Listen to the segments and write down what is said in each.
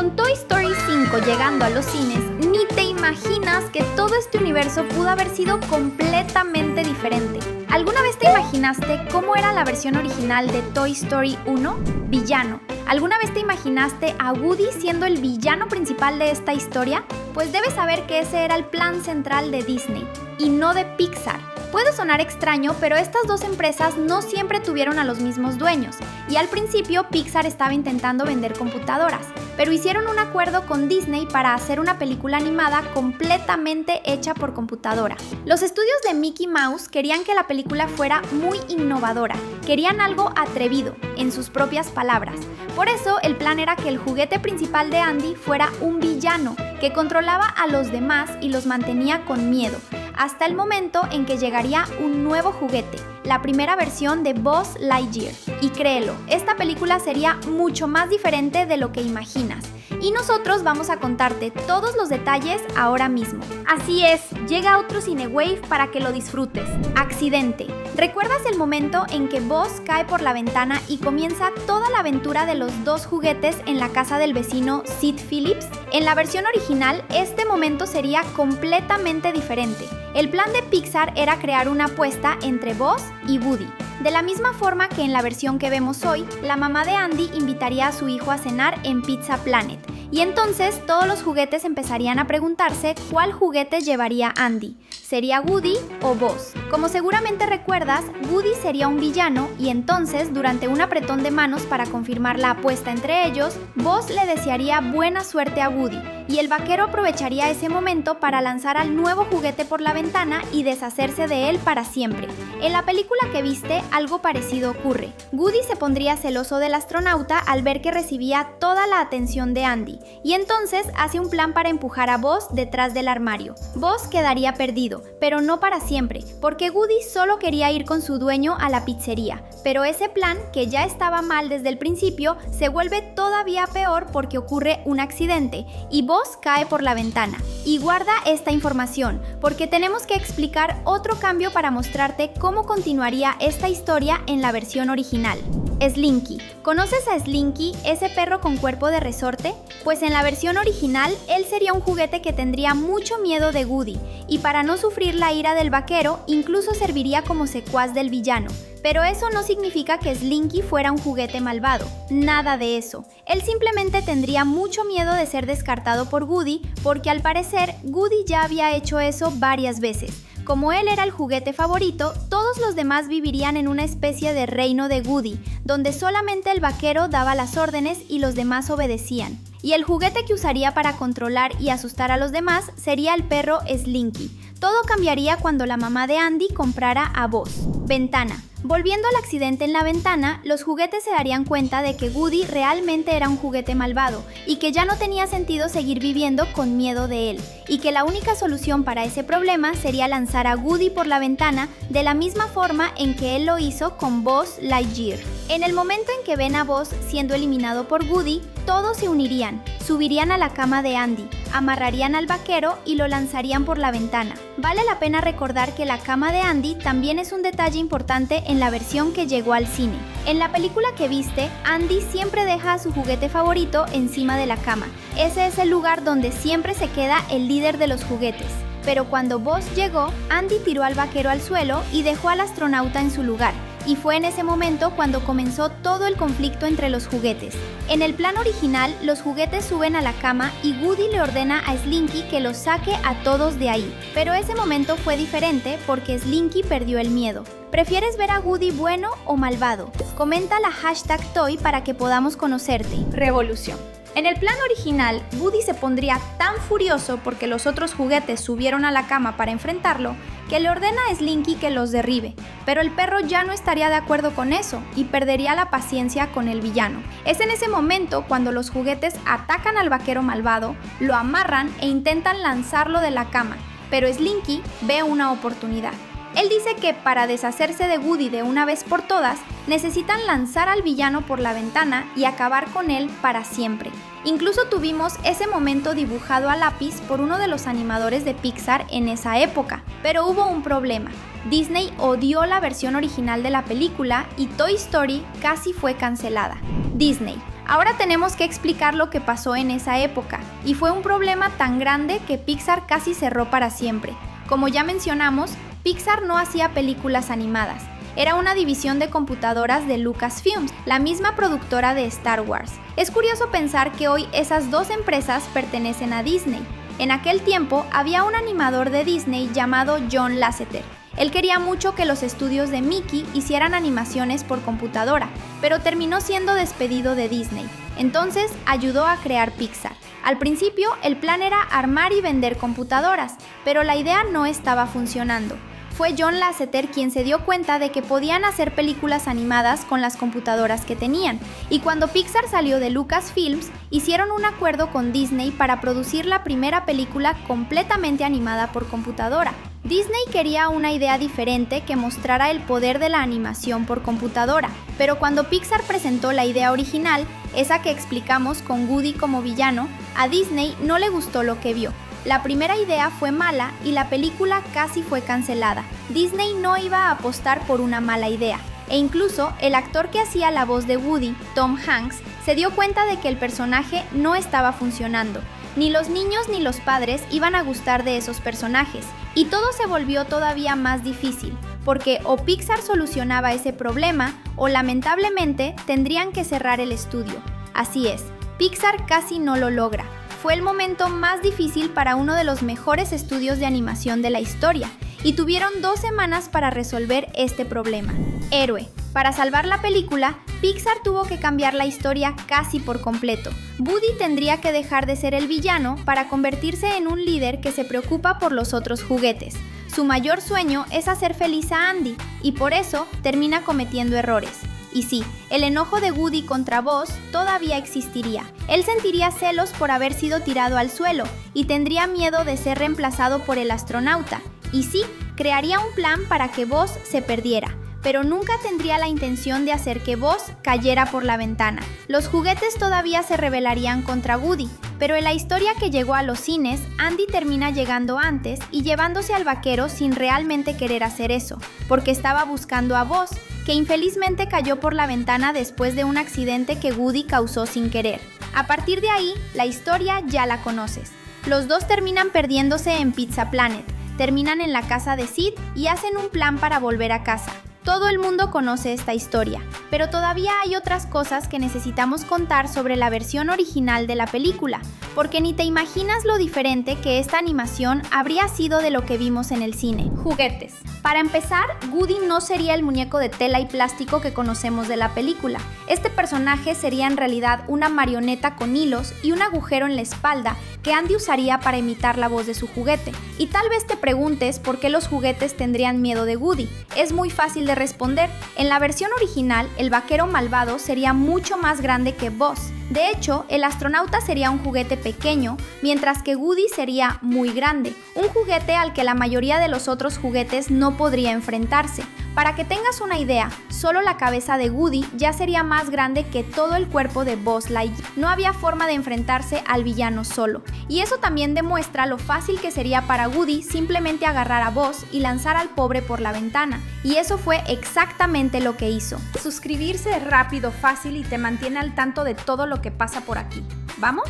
Con Toy Story 5 llegando a los cines, ni te imaginas que todo este universo pudo haber sido completamente diferente. ¿Alguna vez te imaginaste cómo era la versión original de Toy Story 1? Villano. ¿Alguna vez te imaginaste a Woody siendo el villano principal de esta historia? Pues debes saber que ese era el plan central de Disney, y no de Pixar. Puede sonar extraño, pero estas dos empresas no siempre tuvieron a los mismos dueños, y al principio Pixar estaba intentando vender computadoras, pero hicieron un acuerdo con Disney para hacer una película animada completamente hecha por computadora. Los estudios de Mickey Mouse querían que la película fuera muy innovadora, querían algo atrevido, en sus propias palabras. Por eso el plan era que el juguete principal de Andy fuera un villano, que controlaba a los demás y los mantenía con miedo, hasta el momento en que llegaría un nuevo juguete, la primera versión de Buzz Lightyear. Y créelo, esta película sería mucho más diferente de lo que imaginas. Y nosotros vamos a contarte todos los detalles ahora mismo. Así es, llega otro Cinewave para que lo disfrutes. Accidente. ¿Recuerdas el momento en que Buzz cae por la ventana y comienza toda la aventura de los dos juguetes en la casa del vecino Sid Phillips? En la versión original, este momento sería completamente diferente. El plan de Pixar era crear una apuesta entre Buzz y Woody. De la misma forma que en la versión que vemos hoy, la mamá de Andy invitaría a su hijo a cenar en Pizza Planet, y entonces todos los juguetes empezarían a preguntarse cuál juguete llevaría Andy. ¿Sería Woody o Buzz? Como seguramente recuerdas, Woody sería un villano y entonces, durante un apretón de manos para confirmar la apuesta entre ellos, Buzz le desearía buena suerte a Woody, y el vaquero aprovecharía ese momento para lanzar al nuevo juguete por la ventana y deshacerse de él para siempre. En la película que viste, algo parecido ocurre. Woody se pondría celoso del astronauta al ver que recibía toda la atención de Andy, y entonces hace un plan para empujar a Buzz detrás del armario. Buzz quedaría perdido, pero no para siempre, porque Woody solo quería ir con su dueño a la pizzería. Pero ese plan, que ya estaba mal desde el principio, se vuelve todavía peor porque ocurre un accidente, y Buzz cae por la ventana. Y guarda esta información, porque tenemos que explicar otro cambio para mostrarte cómo continuaría esta historia en la versión original. Slinky. ¿Conoces a Slinky, ese perro con cuerpo de resorte? Pues en la versión original, él sería un juguete que tendría mucho miedo de Woody, y para no sufrir la ira del vaquero, incluso serviría como secuaz del villano. Pero eso no significa que Slinky fuera un juguete malvado, nada de eso. Él simplemente tendría mucho miedo de ser descartado por Woody, porque al parecer Woody ya había hecho eso varias veces. Como él era el juguete favorito, todos los demás vivirían en una especie de reino de Woody, donde solamente el vaquero daba las órdenes y los demás obedecían. Y el juguete que usaría para controlar y asustar a los demás sería el perro Slinky. Todo cambiaría cuando la mamá de Andy comprara a Buzz. Ventana. Volviendo al accidente en la ventana, los juguetes se darían cuenta de que Woody realmente era un juguete malvado y que ya no tenía sentido seguir viviendo con miedo de él, y que la única solución para ese problema sería lanzar a Woody por la ventana de la misma forma en que él lo hizo con Buzz Lightyear. En el momento en que ven a Buzz siendo eliminado por Woody, todos se unirían, subirían a la cama de Andy, amarrarían al vaquero y lo lanzarían por la ventana. Vale la pena recordar que la cama de Andy también es un detalle importante en la versión que llegó al cine. En la película que viste, Andy siempre deja a su juguete favorito encima de la cama. Ese es el lugar donde siempre se queda el líder de los juguetes. Pero cuando Buzz llegó, Andy tiró al vaquero al suelo y dejó al astronauta en su lugar. Y fue en ese momento cuando comenzó todo el conflicto entre los juguetes. En el plan original, los juguetes suben a la cama y Woody le ordena a Slinky que los saque a todos de ahí. Pero ese momento fue diferente porque Slinky perdió el miedo. ¿Prefieres ver a Woody bueno o malvado? Comenta la #Toy para que podamos conocerte. Revolución. En el plan original, Woody se pondría tan furioso porque los otros juguetes subieron a la cama para enfrentarlo, que le ordena a Slinky que los derribe, pero el perro ya no estaría de acuerdo con eso y perdería la paciencia con el villano. Es en ese momento cuando los juguetes atacan al vaquero malvado, lo amarran e intentan lanzarlo de la cama, pero Slinky ve una oportunidad. Él dice que para deshacerse de Woody de una vez por todas, necesitan lanzar al villano por la ventana y acabar con él para siempre. Incluso tuvimos ese momento dibujado a lápiz por uno de los animadores de Pixar en esa época, pero hubo un problema. Disney odió la versión original de la película y Toy Story casi fue cancelada. Disney. Ahora tenemos que explicar lo que pasó en esa época, y fue un problema tan grande que Pixar casi cerró para siempre. Como ya mencionamos, Pixar no hacía películas animadas. Era una división de computadoras de Lucasfilms, la misma productora de Star Wars. Es curioso pensar que hoy esas dos empresas pertenecen a Disney. En aquel tiempo había un animador de Disney llamado John Lasseter. Él quería mucho que los estudios de Mickey hicieran animaciones por computadora, pero terminó siendo despedido de Disney. Entonces ayudó a crear Pixar. Al principio el plan era armar y vender computadoras, pero la idea no estaba funcionando. Fue John Lasseter quien se dio cuenta de que podían hacer películas animadas con las computadoras que tenían, y cuando Pixar salió de Lucasfilms, hicieron un acuerdo con Disney para producir la primera película completamente animada por computadora. Disney quería una idea diferente que mostrara el poder de la animación por computadora, pero cuando Pixar presentó la idea original, esa que explicamos con Woody como villano, a Disney no le gustó lo que vio. La primera idea fue mala y la película casi fue cancelada. Disney no iba a apostar por una mala idea, e incluso el actor que hacía la voz de Woody, Tom Hanks, se dio cuenta de que el personaje no estaba funcionando. Ni los niños ni los padres iban a gustar de esos personajes, y todo se volvió todavía más difícil, porque o Pixar solucionaba ese problema, o lamentablemente tendrían que cerrar el estudio. Así es, Pixar casi no lo logra. Fue el momento más difícil para uno de los mejores estudios de animación de la historia, y tuvieron 2 semanas para resolver este problema. Héroe. Para salvar la película, Pixar tuvo que cambiar la historia casi por completo. Woody tendría que dejar de ser el villano para convertirse en un líder que se preocupa por los otros juguetes. Su mayor sueño es hacer feliz a Andy, y por eso termina cometiendo errores. Y sí, el enojo de Woody contra Buzz todavía existiría. Él sentiría celos por haber sido tirado al suelo y tendría miedo de ser reemplazado por el astronauta. Y sí, crearía un plan para que Buzz se perdiera, pero nunca tendría la intención de hacer que Buzz cayera por la ventana. Los juguetes todavía se rebelarían contra Woody, pero en la historia que llegó a los cines, Andy termina llegando antes y llevándose al vaquero sin realmente querer hacer eso, porque estaba buscando a Buzz, que infelizmente cayó por la ventana después de un accidente que Woody causó sin querer. A partir de ahí, la historia ya la conoces. Los dos terminan perdiéndose en Pizza Planet, terminan en la casa de Sid y hacen un plan para volver a casa. Todo el mundo conoce esta historia, pero todavía hay otras cosas que necesitamos contar sobre la versión original de la película, porque ni te imaginas lo diferente que esta animación habría sido de lo que vimos en el cine. Juguetes. Para empezar, Woody no sería el muñeco de tela y plástico que conocemos de la película. Este personaje sería en realidad una marioneta con hilos y un agujero en la espalda que Andy usaría para imitar la voz de su juguete. Y tal vez te preguntes por qué los juguetes tendrían miedo de Woody. Es muy fácil de responder. En la versión original, el vaquero malvado sería mucho más grande que Buzz. De hecho, el astronauta sería un juguete pequeño, mientras que Woody sería muy grande, un juguete al que la mayoría de los otros juguetes no podría enfrentarse. Para que tengas una idea, solo la cabeza de Woody ya sería más grande que todo el cuerpo de Buzz Lightyear. No había forma de enfrentarse al villano solo. Y eso también demuestra lo fácil que sería para Woody simplemente agarrar a Buzz y lanzar al pobre por la ventana. Y eso fue exactamente lo que hizo. Suscribirse es rápido, fácil y te mantiene al tanto de todo lo que pasa por aquí. ¿Vamos?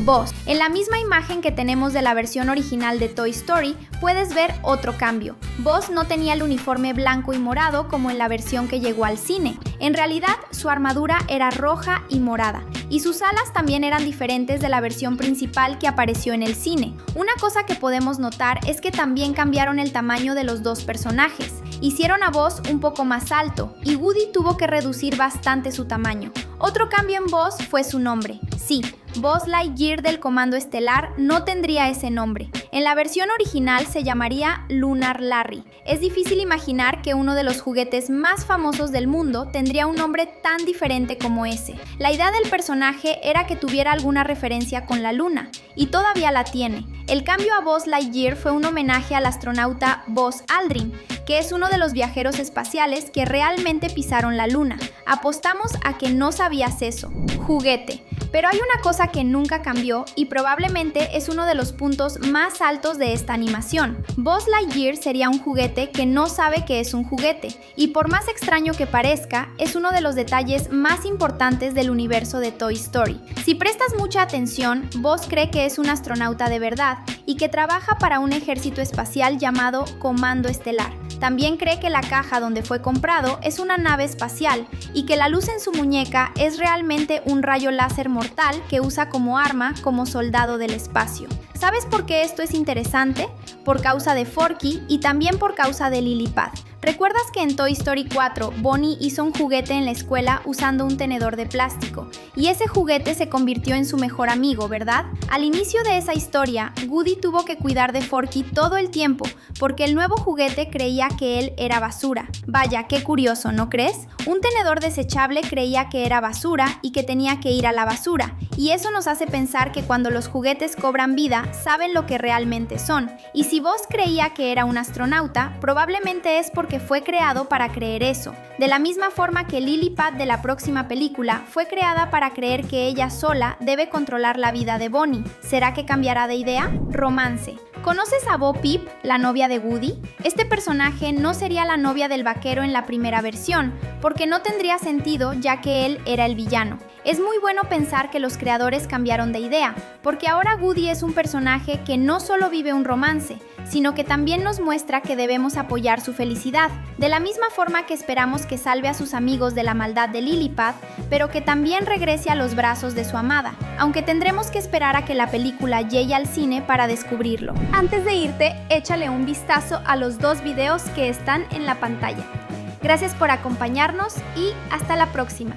Buzz. En la misma imagen que tenemos de la versión original de Toy Story, puedes ver otro cambio. Buzz no tenía el uniforme blanco y morado como en la versión que llegó al cine. En realidad, su armadura era roja y morada, y sus alas también eran diferentes de la versión principal que apareció en el cine. Una cosa que podemos notar es que también cambiaron el tamaño de los dos personajes. Hicieron a Buzz un poco más alto, y Woody tuvo que reducir bastante su tamaño. Otro cambio en Buzz fue su nombre. Sí, Buzz Lightyear del Comando Estelar no tendría ese nombre. En la versión original se llamaría Lunar Larry. Es difícil imaginar que uno de los juguetes más famosos del mundo tendría un nombre tan diferente como ese. La idea del personaje era que tuviera alguna referencia con la luna, y todavía la tiene. El cambio a Buzz Lightyear fue un homenaje al astronauta Buzz Aldrin, que es uno de los viajeros espaciales que realmente pisaron la luna. Apostamos a que no sabías eso. Juguete. Pero hay una cosa que nunca cambió y probablemente es uno de los puntos más altos de esta animación. Buzz Lightyear sería un juguete que no sabe que es un juguete, y por más extraño que parezca, es uno de los detalles más importantes del universo de Toy Story. Si prestas mucha atención, Buzz cree que es un astronauta de verdad y que trabaja para un ejército espacial llamado Comando Estelar. También cree que la caja donde fue comprado es una nave espacial y que la luz en su muñeca es realmente un rayo láser mortal que usa como arma como soldado del espacio. ¿Sabes por qué esto es interesante? Por causa de Forky y también por causa de Lily Pad. ¿Recuerdas que en Toy Story 4 Bonnie hizo un juguete en la escuela usando un tenedor de plástico? Y ese juguete se convirtió en su mejor amigo, ¿verdad? Al inicio de esa historia, Woody tuvo que cuidar de Forky todo el tiempo porque el nuevo juguete creía que él era basura. Vaya, qué curioso, ¿no crees? Un tenedor desechable creía que era basura y que tenía que ir a la basura. Y eso nos hace pensar que cuando los juguetes cobran vida, saben lo que realmente son. Y si Buzz creía que era un astronauta, probablemente es porque fue creado para creer eso. De la misma forma que Lily Pad de la próxima película fue creada para creer que ella sola debe controlar la vida de Bonnie. ¿Será que cambiará de idea? Romance. ¿Conoces a Bo Peep, la novia de Woody? Este personaje no sería la novia del vaquero en la primera versión, porque no tendría sentido ya que él era el villano. Es muy bueno pensar que los creadores cambiaron de idea, porque ahora Woody es un personaje que no solo vive un romance, sino que también nos muestra que debemos apoyar su felicidad, de la misma forma que esperamos que salve a sus amigos de la maldad de Lily Pad, pero que también regrese a los brazos de su amada, aunque tendremos que esperar a que la película llegue al cine para descubrirlo. Antes de irte, échale un vistazo a los 2 videos que están en la pantalla. Gracias por acompañarnos y hasta la próxima.